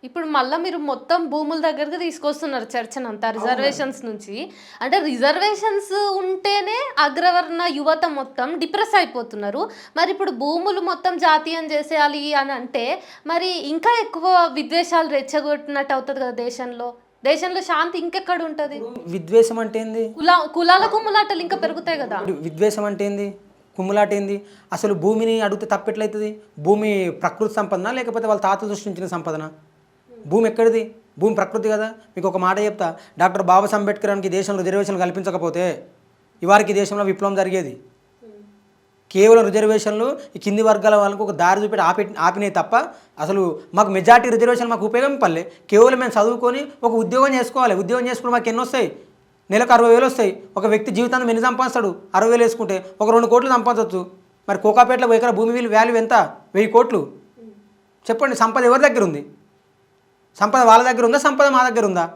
ఇప్పుడు మళ్ళా మీరు మొత్తం భూముల దగ్గరకి తీసుకొస్తున్నారు చర్చనంతా రిజర్వేషన్స్ నుంచి. అంటే రిజర్వేషన్స్ ఉంటేనే అగ్రవర్ణ యువత మొత్తం డిప్రెస్ అయిపోతున్నారు. మరి ఇప్పుడు భూములు మొత్తం జాతీయం చేసేయాలి అని అంటే మరి ఇంకా ఎక్కువ విద్వేషాలు రెచ్చగొట్టినట్టు అవుతుంది కదా దేశంలో. దేశంలో శాంతి ఇంకెక్కడ ఉంటుంది? విద్వేషం అంటే ఏంది? కులాల కుమ్ములాటలు ఇంకా పెరుగుతాయి కదా. విద్వేషం అంటే ఏంది? కుమ్ములాట ఏంది? అసలు భూమిని అడిగితే తప్పెట్లయితుంది? భూమి ప్రకృతి సంపదనా లేకపోతే వాళ్ళ తాత సృష్టించిన సంపదనా? భూమి ఎక్కడిది? భూమి ప్రకృతి కదా. మీకు ఒక మాట చెప్తా, డాక్టర్ బాబాసాహెబ్ అంబేద్కర్కి దేశంలో రిజర్వేషన్లు కల్పించకపోతే ఇవారికి దేశంలో విప్లవం జరిగేది. కేవలం రిజర్వేషన్లు ఈ కింది వర్గాల వాళ్ళకు ఒక దారి చూపెట్టి ఆపినాయి తప్ప అసలు మాకు మెజార్టీ రిజర్వేషన్ మాకు ఉపయోగం పల్లె. కేవలం మేము చదువుకొని ఒక ఉద్యోగం చేసుకోవాలి. ఉద్యోగం చేసుకుని మాకు ఎన్ని వస్తాయి? నెలకు 60,000 వస్తాయి. ఒక వ్యక్తి జీవితాన్ని ఎన్ని సంపాదిస్తాడు? 60,000 వేసుకుంటే ఒక 2 కోట్లు సంపాదించవచ్చు. మరి కోకాపేటలో ఎకరా భూమి వాల్యూ ఎంత? 1000 కోట్లు. చెప్పండి, సంపద ఎవరి దగ్గర ఉంది? సంపద వాళ్ళ దగ్గర ఉందా? సంపద మా దగ్గర ఉందా?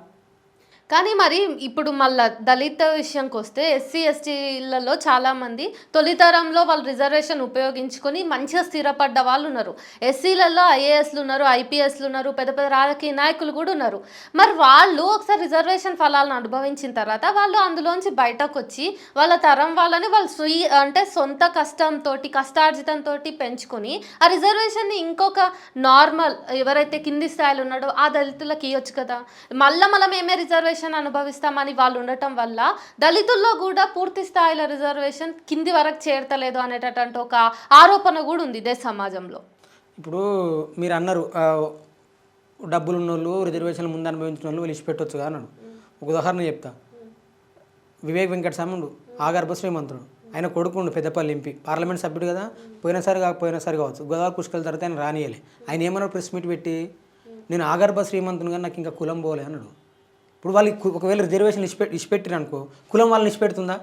కానీ మరి ఇప్పుడు మళ్ళా దళిత విషయంకి వస్తే ఎస్సీ ఎస్టీలలో చాలామంది తొలితరంలో వాళ్ళు రిజర్వేషన్ ఉపయోగించుకొని మంచిగా స్థిరపడ్డ వాళ్ళు ఉన్నారు. ఎస్సీలలో ఐఏఎస్లు ఉన్నారు, ఐపీఎస్లు ఉన్నారు, పెద్ద పెద్ద రాజకీయ నాయకులు కూడా ఉన్నారు. మరి వాళ్ళు ఒకసారి రిజర్వేషన్ ఫలాలను అనుభవించిన తర్వాత వాళ్ళు అందులోంచి బయటకు వచ్చి వాళ్ళ తరం వాళ్ళని వాళ్ళు అంటే సొంత కష్టంతో కష్టార్జితంతో పెంచుకొని ఆ రిజర్వేషన్ని ఇంకొక నార్మల్ ఎవరైతే కింది స్థాయిలో ఉన్నాడో ఆ దళితులకు ఇవ్వచ్చు కదా. మళ్ళీ మేమే రిజర్వేషన్ అనుభవిస్తామని వాళ్ళు ఉండటం వల్ల దళితుల్లో కూడా పూర్తి స్థాయిలో రిజర్వేషన్ కింది వరకు చేరతలేదు అనేటటువంటి ఒక ఆరోపణ కూడా ఉంది దేశ సమాజంలో. ఇప్పుడు మీరు అన్నారు డబ్బులు ఉన్నోళ్ళు రిజర్వేషన్లు ముందు అనుభవించిన వాళ్ళు విడిచిపెట్టొచ్చుగా అన్నాడు. ఒక ఉదాహరణ చెప్తా. వివేక్ వెంకటస్వామి ఆగర్భ శ్రీమంతుడు, ఆయన కొడుకుండు పెద్దపల్లి ఎంపీ, పార్లమెంట్ సభ్యుడు కదా. పోయినసారి కావచ్చు గోదావరి పుష్కల తర్వాత ఆయన రానియలే. ఆయన ఏమన్నాడు ప్రెస్ మీట్ పెట్టి, నేను ఆగర్భ శ్రీమంతుని కానీ నాకు ఇంకా కులం పోలే అన్నాడు. ఇప్పుడు వాళ్ళకి ఒకవేళ రిజర్వేషన్ ఇచ్చిపెట్టిరు అనుకో, కులం వాళ్ళని ఇచ్చిపెడుతుందా?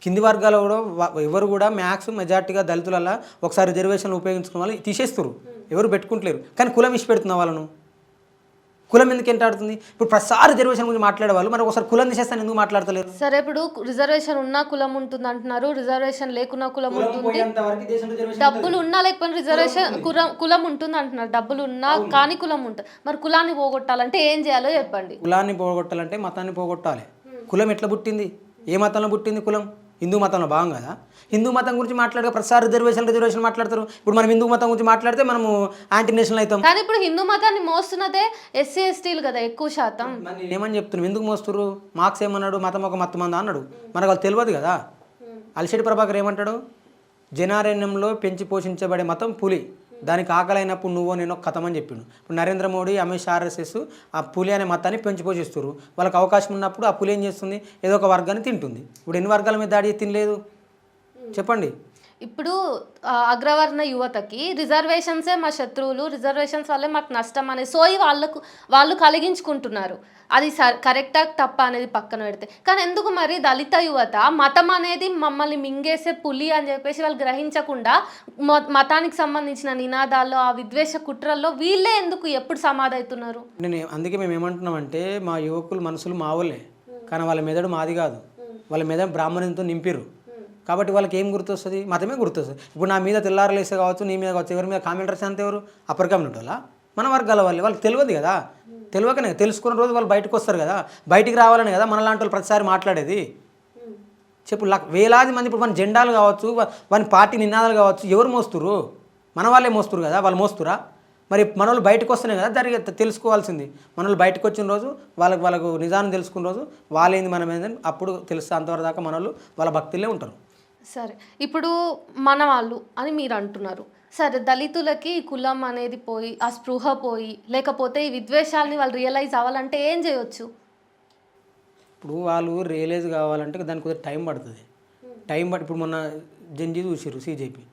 కింది వర్గాలు కూడా ఎవరు కూడా మెజార్టీగా దళితులల్లా ఒకసారి రిజర్వేషన్లు ఉపయోగించుకున్న వాళ్ళు తీసేస్తారు, ఎవరు పెట్టుకుంటలేరు. కానీ కులం ఇచ్చిపెడుతున్నా వాళ్ళను? కులం ఎందుకు ఎంటాడుతుంది? ఇప్పుడు ప్రతిసారి రిజర్వేషన్ గురించి మాట్లాడేవాళ్ళు మరి ఒకసారి కులం తీసేస్తాను ఎందుకు మాట్లాడతలేరు? సరే, ఇప్పుడు రిజర్వేషన్ ఉన్నా కులం ఉంటుంది అంటున్నారు, రిజర్వేషన్ లేకున్నా కులం ఉంటుంది. డబ్బులు ఉన్నా లేకపోయినా రిజర్వేషన్ కులం ఉంటుంది అంటున్నారు. డబ్బులు ఉన్నా కానీ కులం ఉంటుంది. మరి కులాన్ని పోగొట్టాలంటే ఏం చేయాలో చెప్పండి. కులాన్ని పోగొట్టాలంటే మతాన్ని పోగొట్టాలి. కులం ఎట్లా పుట్టింది? ఏ మతంలో పుట్టింది కులం? హిందూ మతంలో భాగం కదా. హిందూ మతం గురించి మాట్లాడగా ప్రతిసారి రిజర్వేషన్ మాట్లాడతారు. ఇప్పుడు మనం హిందూ మతం గురించి మాట్లాడితే మనము యాంటీ నేషనల్ అవుతాం. కానీ ఇప్పుడు హిందూ మతాన్ని మోస్తున్నదే ఎస్సీ ఎస్టీలు కదా ఎక్కువ శాతం. ఏమని చెప్తున్నాం? ఎందుకు మోస్తున్నారు? మార్క్స్ ఏమన్నాడు? మతం ఒక మతమందా అన్నాడు. మనకు వాళ్ళు తెలియదు కదా. అలిశెట్టి ప్రభాకర్ ఏమంటాడు? జనారణ్యంలో పెంచి పోషించబడే మతం పులి, దానికి ఆకలైనప్పుడు నువ్వో నేను కథం అని చెప్పిండు. ఇప్పుడు నరేంద్ర మోడీ, అమిత్ షా, ఆర్ఎస్ఎస్ ఆ పులి అనే మతాన్ని పెంచి పోషిస్తారు. వాళ్ళకి అవకాశం ఉన్నప్పుడు ఆ పులి ఏం చేస్తుంది? ఏదో ఒక వర్గాన్ని తింటుంది. ఇప్పుడు ఎన్ని వర్గాల మీద దాడి తినలేదు చెప్పండి. ఇప్పుడు అగ్రవర్ణ యువతకి రిజర్వేషన్సే మా శత్రువులు, రిజర్వేషన్స్ వల్లే మాకు నష్టం అనే సోయి వాళ్ళు కలిగించుకుంటున్నారు. అది కరెక్టా తప్ప అనేది పక్కన పెడితే, కానీ ఎందుకు మరి దళిత యువత మతం అనేది మమ్మల్ని మింగేసే పులి అని చెప్పేసి వాళ్ళు గ్రహించకుండా మతానికి సంబంధించిన నినాదాల్లో ఆ విద్వేష కుట్రల్లో వీళ్ళే ఎందుకు ఎప్పుడు సమాధవుతున్నారు? అందుకే మేము ఏమంటున్నామంటే మా యువకులు మనసులు మా వాళ్ళే, కానీ వాళ్ళ మెదడు మాది కాదు. వాళ్ళ మెదడు బ్రాహ్మణంతో నింపిరు కాబట్టి వాళ్ళకి ఏం గుర్తొస్తుంది? మతమే గుర్తొస్తుంది. ఇప్పుడు నా మీద తెల్లారలేసే కావచ్చు, నీ మీద కావచ్చు, ఎవరి మీద కామెంటర్స్ అంతే ఎవరు? అప్పర్ కమ్యూనిటీ వాళ్ళ, మన వర్గాల వాళ్ళకి తెలియదు కదా. తెలియకనే తెలుసుకున్న రోజు వాళ్ళు బయటకు వస్తారు కదా. బయటికి రావాలని కదా మన లాంటి వాళ్ళు ప్రతిసారి మాట్లాడేది. చెప్పు వేలాది మంది ఇప్పుడు మన జెండాలు కావచ్చు, మన పార్టీ నినాదాలు కావచ్చు, ఎవరు మోస్తురు? మన వాళ్ళే మోస్తురు కదా. వాళ్ళు మోస్తురా? మరి మన వాళ్ళు బయటకు వస్తున్నాయి కదా తెలుసుకోవాల్సింది. మన వాళ్ళు బయటకు వచ్చిన రోజు వాళ్ళకు నిజాన్ని తెలుసుకున్న రోజు వాళ్ళేంది మనం ఏందని అప్పుడు తెలుస్తా. అంతవరకు దాకా మన వాళ్ళు వాళ్ళ భక్తులే ఉంటారు. సరే, ఇప్పుడు మన వాళ్ళు అని మీరు అంటున్నారు. సరే, దళితులకి కులం అనేది పోయి ఆ స్పృహ పోయి లేకపోతే ఈ విద్వేషాలని వాళ్ళు రియలైజ్ అవ్వాలంటే ఏం చేయొచ్చు? ఇప్పుడు వాళ్ళు రియలైజ్ కావాలంటే దానికి కొద్దిగా టైం పడుతుంది. ఇప్పుడు మొన్న జంజీ చూసిరు సిజేపీ.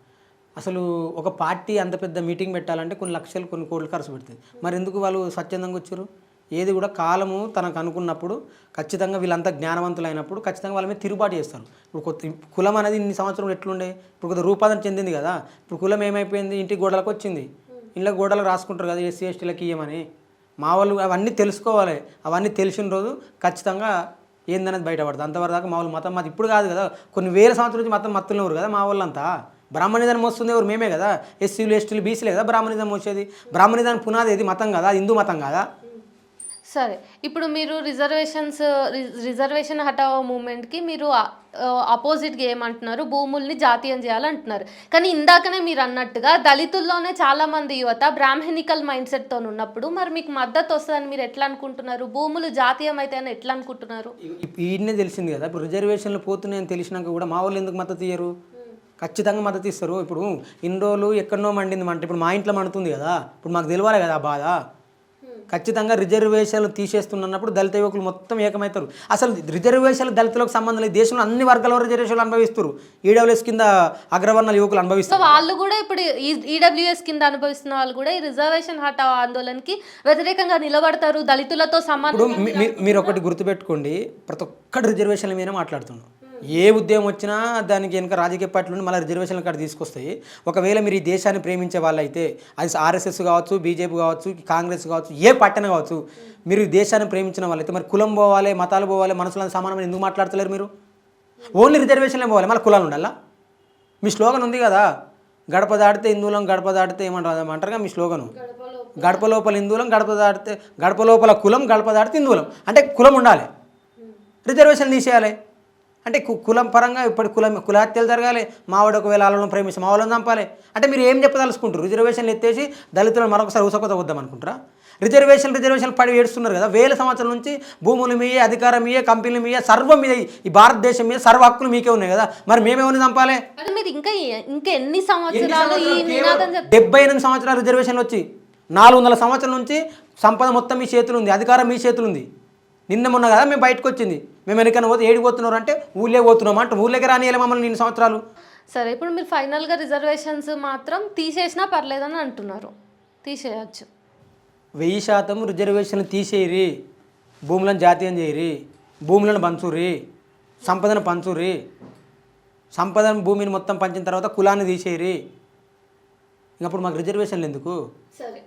అసలు ఒక పార్టీ అంత పెద్ద మీటింగ్ పెట్టాలంటే కొన్ని లక్షలు కొన్ని కోట్లు ఖర్చు పెడుతుంది. మరి ఎందుకు వాళ్ళు స్వచ్ఛందంగా వచ్చారు? ఏది కూడా కాలము తనకు అనుకున్నప్పుడు ఖచ్చితంగా వీళ్ళంతా జ్ఞానవంతులు అయినప్పుడు ఖచ్చితంగా వాళ్ళ మీద తిరుగుబాటు చేస్తారు. ఇప్పుడు కులం అనేది ఇన్ని సంవత్సరం ఎట్లుండే, ఇప్పుడు కొద్దిగా రూపాంతరం చెందింది కదా. ఇప్పుడు కులం ఏమైపోయింది? ఇంటి గోడలకు వచ్చింది. ఇంట్లో గోడలకు రాసుకుంటారు కదా ఎస్సీ ఎస్టీలకు ఇయ్యమని. మా వాళ్ళు అవన్నీ తెలుసుకోవాలి. అవన్నీ తెలిసిన రోజు ఖచ్చితంగా ఏందనేది బయటపడుతుంది. అంతవరకు దాకా మా వాళ్ళు మతం మాది ఇప్పుడు కాదు కదా, కొన్ని వేల సంవత్సరాల నుంచి మత్తులు ఉన్నారు కదా మా వాళ్ళంతా. బ్రాహ్మణిజాన్ని మోస్తుంది ఎవరు? మేమే కదా. ఎస్సీలు ఎస్టీలు బీసీలే కదా బ్రాహ్మణిజం మోసేది. బ్రాహ్మణిజాన్ని పునాది ఏది? మతం కదా, హిందూ మతం కదా. సరే, ఇప్పుడు మీరు రిజర్వేషన్ హటావో మూమెంట్కి మీరు అపోజిట్గా ఏమంటున్నారు, భూముల్ని జాతీయం చేయాలంటున్నారు. కానీ ఇందాకనే మీరు అన్నట్టుగా దళితుల్లోనే చాలామంది యువత బ్రాహ్మణికల్ మైండ్ సెట్తో ఉన్నప్పుడు మరి మీకు మద్దతు వస్తుందని మీరు ఎట్లా అనుకుంటున్నారు? భూములు జాతీయం అయితే అని ఎట్లా అనుకుంటున్నారు? ఈయనే తెలిసింది కదా, ఇప్పుడు రిజర్వేషన్లు పోతున్నాయని తెలిసినాక కూడా మా వాళ్ళు ఎందుకు మద్దతు ఇయ్యరు? ఖచ్చితంగా మద్దతు ఇస్తారు. ఇప్పుడు ఇన్ని రోజులు ఎక్కడనో మండింది మంట, ఇప్పుడు మా ఇంట్లో మండుతుంది కదా, ఇప్పుడు మాకు తెలియాలి కదా ఆ బాధ. ఖచ్చితంగా రిజర్వేషన్లు తీసేస్తున్నప్పుడు దళిత యువకులు మొత్తం ఏకమవుతారు. అసలు రిజర్వేషన్లు దళితులకు సంబంధం లేదు. దేశంలో అన్ని వర్గాల రిజర్వేషన్లు అనుభవిస్తారు. ఈడబ్ల్యూఎస్ కింద అగ్రవర్ణాల యువకులు సో అనుభవిస్తారు. వాళ్ళు కూడా ఇప్పుడు ఈడబ్ల్యూఎస్ కింద అనుభవిస్తున్న వాళ్ళు కూడా ఈ రిజర్వేషన్ హటావో ఆందోళనకి వ్యతిరేకంగా నిలబడతారు. దళితులతో ఇప్పుడు సంబంధం మీరు ఒకటి గుర్తుపెట్టుకోండి, ప్రతి ఒక్కటి రిజర్వేషన్ల మీద మాట్లాడుతున్నాం. ఏ ఉద్యమం వచ్చినా దానికి వెనుక రాజకీయ పార్టీలు నుండి మళ్ళీ రిజర్వేషన్ల కాడ తీసుకొస్తాయి. ఒకవేళ మీరు ఈ దేశాన్ని ప్రేమించే వాళ్ళైతే, అది ఆర్ఎస్ఎస్ కావచ్చు, బీజేపీ కావచ్చు, కాంగ్రెస్ కావచ్చు, ఏ పార్టీ కావచ్చు, మీరు ఈ దేశాన్ని ప్రేమించిన వాళ్ళైతే మరి కులం పోవాలి, మతాలు పోవాలి, మనసులను సమానమైన ఎందుకు మాట్లాడతలేరు మీరు? ఓన్లీ రిజర్వేషన్లే పోవాలి, మళ్ళీ కులాలు ఉండాలా? మీ స్లోగన్ ఉంది కదా, గడప దాటితే హిందువులం, గడప దాటితే ఏమంటారుగా మీ స్లోగను. గడప లోపల హిందువులం, గడప లోపల కులం, గడప దాటితే హిందువులం. అంటే కులం ఉండాలి, రిజర్వేషన్ తీసేయాలి. అంటే కులం పరంగా ఇప్పుడు కులహత్యలు జరగాలి. మావాడు ఒకవేళ వాళ్ళని ప్రేమిస్తే మా వాళ్ళని చంపాలి. అంటే మీరు ఏం చెప్పదలుచుకుంటారు? రిజర్వేషన్లు ఎత్తేసి దళితులను మరొకసారి ఊసకొత వద్దాం అనుకుంటారా? రిజర్వేషన్లు పడి ఏడుస్తున్నారు కదా, వేల సంవత్సరాల నుంచి భూముల మీదే, అధికారం మీదే, కంపెనీల మీదే, సర్వం మీద, ఈ భారతదేశం మీద సర్వ హక్కులు మీకే ఉన్నాయి కదా, మరి మేమేమని చంపాలి? అంటే మీరు ఇంకా ఎన్ని సంవత్సరాలు ఈ నినాదం 78 సంవత్సరాలు రిజర్వేషన్లు వచ్చి 400 సంవత్సరాల నుంచి సంపద మొత్తం మీ చేతులు ఉంది, అధికారం మీ చేతులు ఉంది. నిన్న మొన్న కదా మేము బయటకు వచ్చింది. మేము ఎన్నికైనా పోతే ఏడికి పోతున్నారు అంటే ఊళ్ళే పోతున్నాం అంటే ఊళ్ళకి రానియాలి మమ్మల్ని 2 సంవత్సరాలు. సరే, ఇప్పుడు మీరు ఫైనల్గా రిజర్వేషన్స్ మాత్రం తీసేసినా పర్లేదని అంటున్నారు. తీసేయచ్చు. 1000% రిజర్వేషన్లు తీసేయరి, భూములను జాతీయం చేయరి, భూములను పంచురి, సంపదను పంచురి. సంపదను భూమిని మొత్తం పంచిన తర్వాత కులాన్ని తీసేయరి. ఇంకప్పుడు మాకు రిజర్వేషన్లు ఎందుకు? సరే.